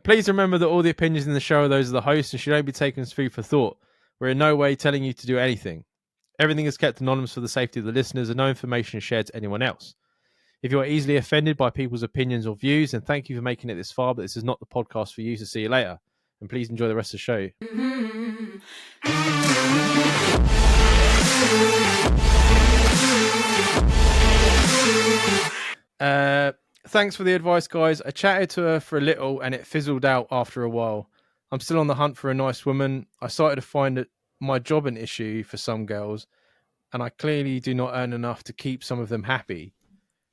Please remember that all the opinions in the show are those of the host and should only be taken as food for thought. We're in no way telling you to do anything. Everything is kept anonymous for the safety of the listeners and no information is shared to anyone else. If you are easily offended by people's opinions or views, then thank you for making it this far, but this is not the podcast for you, so see you later. And please enjoy the rest of the show. Thanks for the advice, guys. I chatted to her for a little and it fizzled out after a while. I'm still on the hunt for a nice woman. I started to find that my job an issue for some girls, and I clearly do not earn enough to keep some of them happy.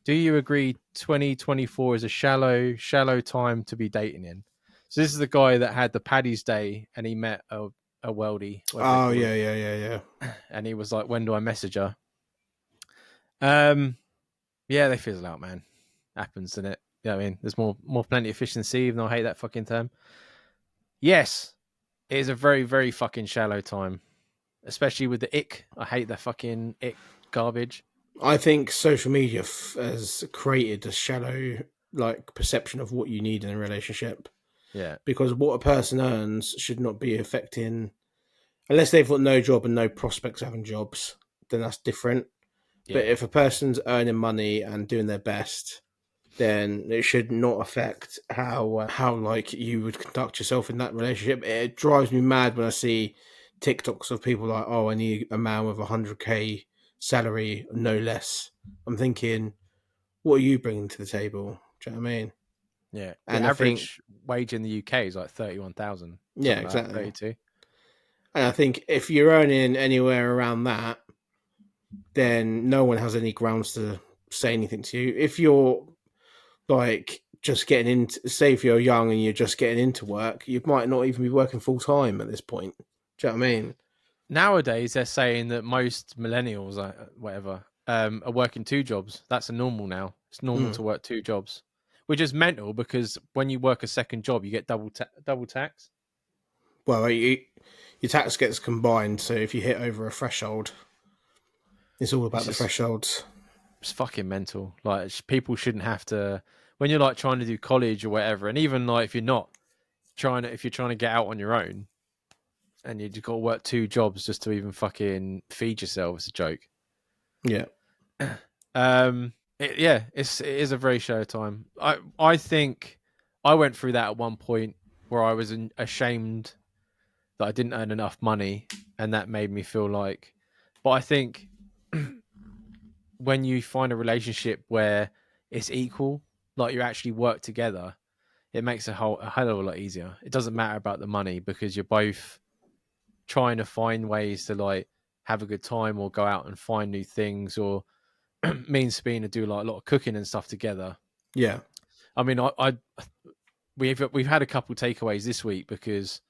Do you agree 2024 is a shallow time to be dating in? So this is the guy that had the Paddy's Day and he met a weldie. Oh, yeah. And he was like, when do I message her? Yeah, they fizzle out, man. Happens, doesn't it? You know what I mean? There's more plenty of fish in the sea, even though I hate that fucking term. Yes, it is a very, very fucking shallow time. Especially with the ick. I hate that fucking ick garbage. I think social media has created a shallow perception of what you need in a relationship. Yeah. Because what a person earns should not be affecting, unless they've got no job and no prospects of having jobs, then that's different. Yeah. But if a person's earning money and doing their best, then it should not affect how you would conduct yourself in that relationship. It drives me mad when I see TikToks of people like, oh, I need a man with 100k salary, no less. I'm thinking, what are you bringing to the table? Do you know what I mean? Yeah. And the average wage in the UK is like 31,000. Yeah, exactly. Like 32. And I think if you're earning anywhere around that, then no one has any grounds to say anything to you. If you're just getting into, say if you're young and you're just getting into work, you might not even be working full time at this point. Do you know what I mean? Nowadays, they're saying that most millennials, are working 2 jobs. That's a normal now. It's normal to work 2 jobs, which is mental because when you work a second job, you get double tax. Well, your tax gets combined, so if you hit over a threshold, it's all about the thresholds. It's fucking mental. Like, people shouldn't have to, when you're like trying to do college or whatever, and even like if you're trying to get out on your own, and you just got to work 2 jobs just to even fucking feed yourself. It's a joke. Yeah. It is a very shallow time. I think I went through that at one point where I was ashamed that I didn't earn enough money, and that made me feel like. But I think when you find a relationship where it's equal, like you actually work together, it makes a hell of a lot easier. It doesn't matter about the money because you're both trying to find ways to like have a good time or go out and find new things, or means to being to do like a lot of cooking and stuff together. Yeah. I mean, we've had a couple takeaways this week because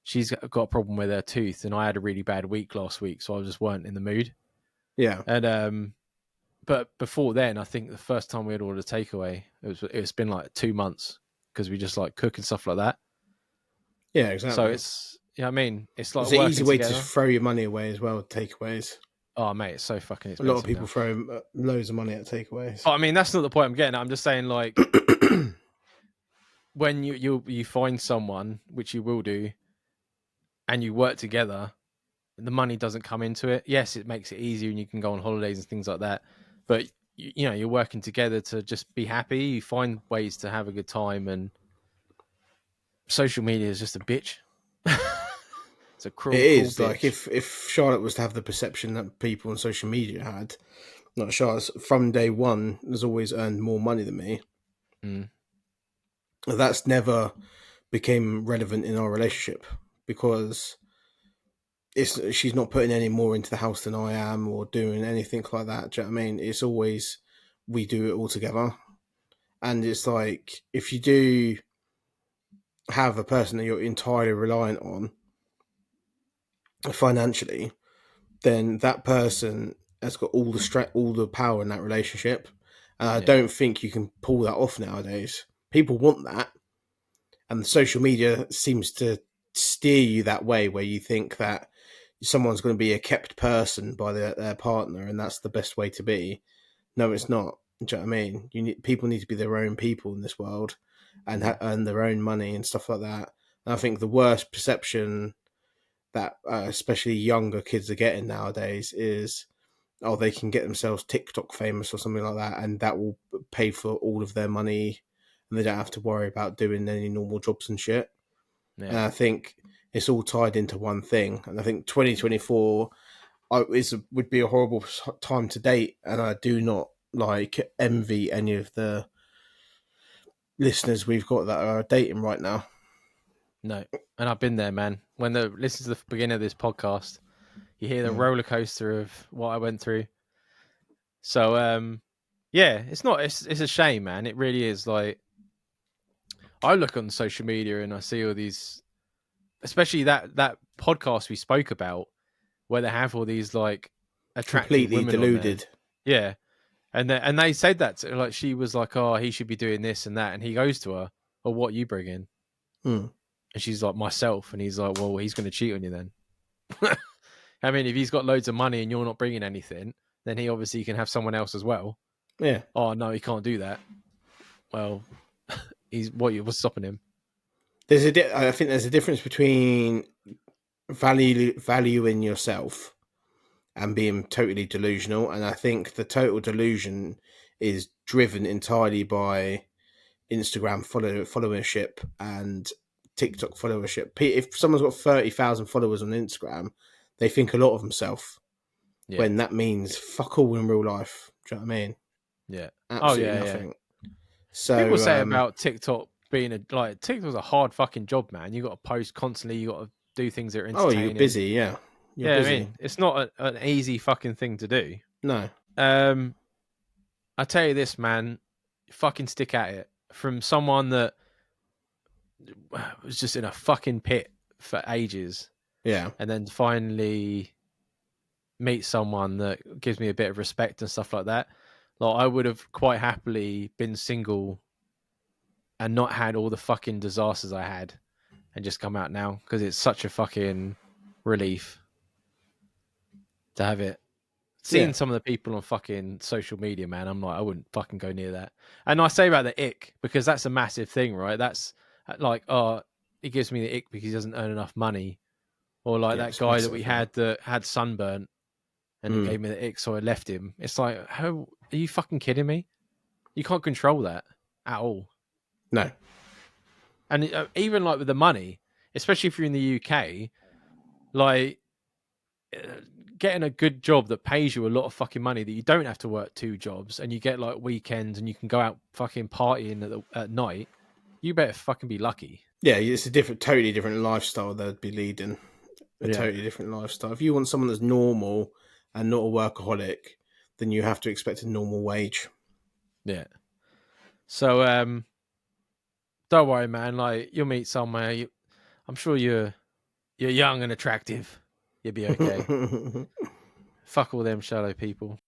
she's got a problem with her tooth, and I had a really bad week last week, so I just weren't in the mood. Yeah. And but before then, I think the first time we had ordered a takeaway, it's been like 2 months because we just like cook and stuff like that. Yeah, exactly. So it's, I mean, it's like it's an easy way to throw your money away as well. Takeaways. Oh mate, it's so fucking expensive. A lot of people throw loads of money at takeaways. I mean, that's not the point I'm getting at. I'm just saying, like, when you find someone, which you will do, and you work together, the money doesn't come into it. Yes, it makes it easier and you can go on holidays and things like that. But, you know, you're working together to just be happy. You find ways to have a good time, and social media is just a bitch. It's a cruel. It is cruel like if Charlotte was to have the perception that people on social media had, not Charlotte from day one has always earned more money than me. That's never became relevant in our relationship because she's not putting any more into the house than I am or doing anything like that. Do you know what I mean? It's always we do it all together. And it's like if you do have a person that you're entirely reliant on financially, then that person has got all the power in that relationship. And I don't think you can pull that off nowadays. People want that. And social media seems to steer you that way where you think that someone's going to be a kept person by their partner and that's the best way to be. No, it's not. Do you know what I mean? People need to be their own people in this world. and earn their own money and stuff like that. And I think the worst perception that especially younger kids are getting nowadays is, oh, they can get themselves TikTok famous or something like that, and that will pay for all of their money, and they don't have to worry about doing any normal jobs and shit. Yeah. And I think it's all tied into one thing. And I think 2024 would be a horrible time to date, and I do not envy any of the listeners we've got that are dating right now. No, and I've been there, man. When they listen to the beginning of this podcast, you hear the roller coaster of what I went through. So, yeah, it's a shame, man. It really is. Like, I look on social media and I see all these, especially that podcast we spoke about, where they have all these like attractive completely women deluded. Yeah, and they said that like she was like, oh, he should be doing this and that, and he goes to her, well, what are you bringing? And she's like, myself. And he's like, well, he's going to cheat on you then. I mean, if he's got loads of money and you're not bringing anything, then he obviously can have someone else as well. Yeah. Oh, no, he can't do that. Well, what's stopping him? I think there's a difference between valuing yourself and being totally delusional. And I think the total delusion is driven entirely by Instagram followership and TikTok followership. If someone's got 30,000 followers on Instagram, they think a lot of themselves. Yeah. When that means fuck all in real life. Do you know what I mean? Yeah. Absolutely nothing. Yeah. So people say about TikTok being TikTok's a hard fucking job, man. You got to post constantly. You got to do things that are entertaining. Oh, you're busy, yeah. You're busy. I mean, it's not an easy fucking thing to do. No. I tell you this, man. Fucking stick at it. From someone that was just in a fucking pit for ages. Yeah. And then finally meet someone that gives me a bit of respect and stuff like that. Like, I would have quite happily been single and not had all the fucking disasters I had and just come out now, because it's such a fucking relief to have it. Seeing some of the people on fucking social media, man, I'm like, I wouldn't fucking go near that. And I say about the ick because that's a massive thing, right? That's like, oh, he gives me the ick because he doesn't earn enough money. Or like that guy that we had that had sunburn and he gave me the ick, so I left him. It's like, how are you fucking kidding me? You can't control that at all. No. And even like with the money, especially if you're in the UK, like getting a good job that pays you a lot of fucking money, that you don't have to work 2 jobs and you get like weekends and you can go out fucking partying at night, you better fucking be lucky. Yeah, it's a totally different lifestyle they'd be leading. Totally different lifestyle. If you want someone that's normal and not a workaholic, then you have to expect a normal wage. Yeah. So, don't worry, man. Like, you'll meet somewhere. I'm sure you're young and attractive. You'll be okay. Fuck all them shallow people.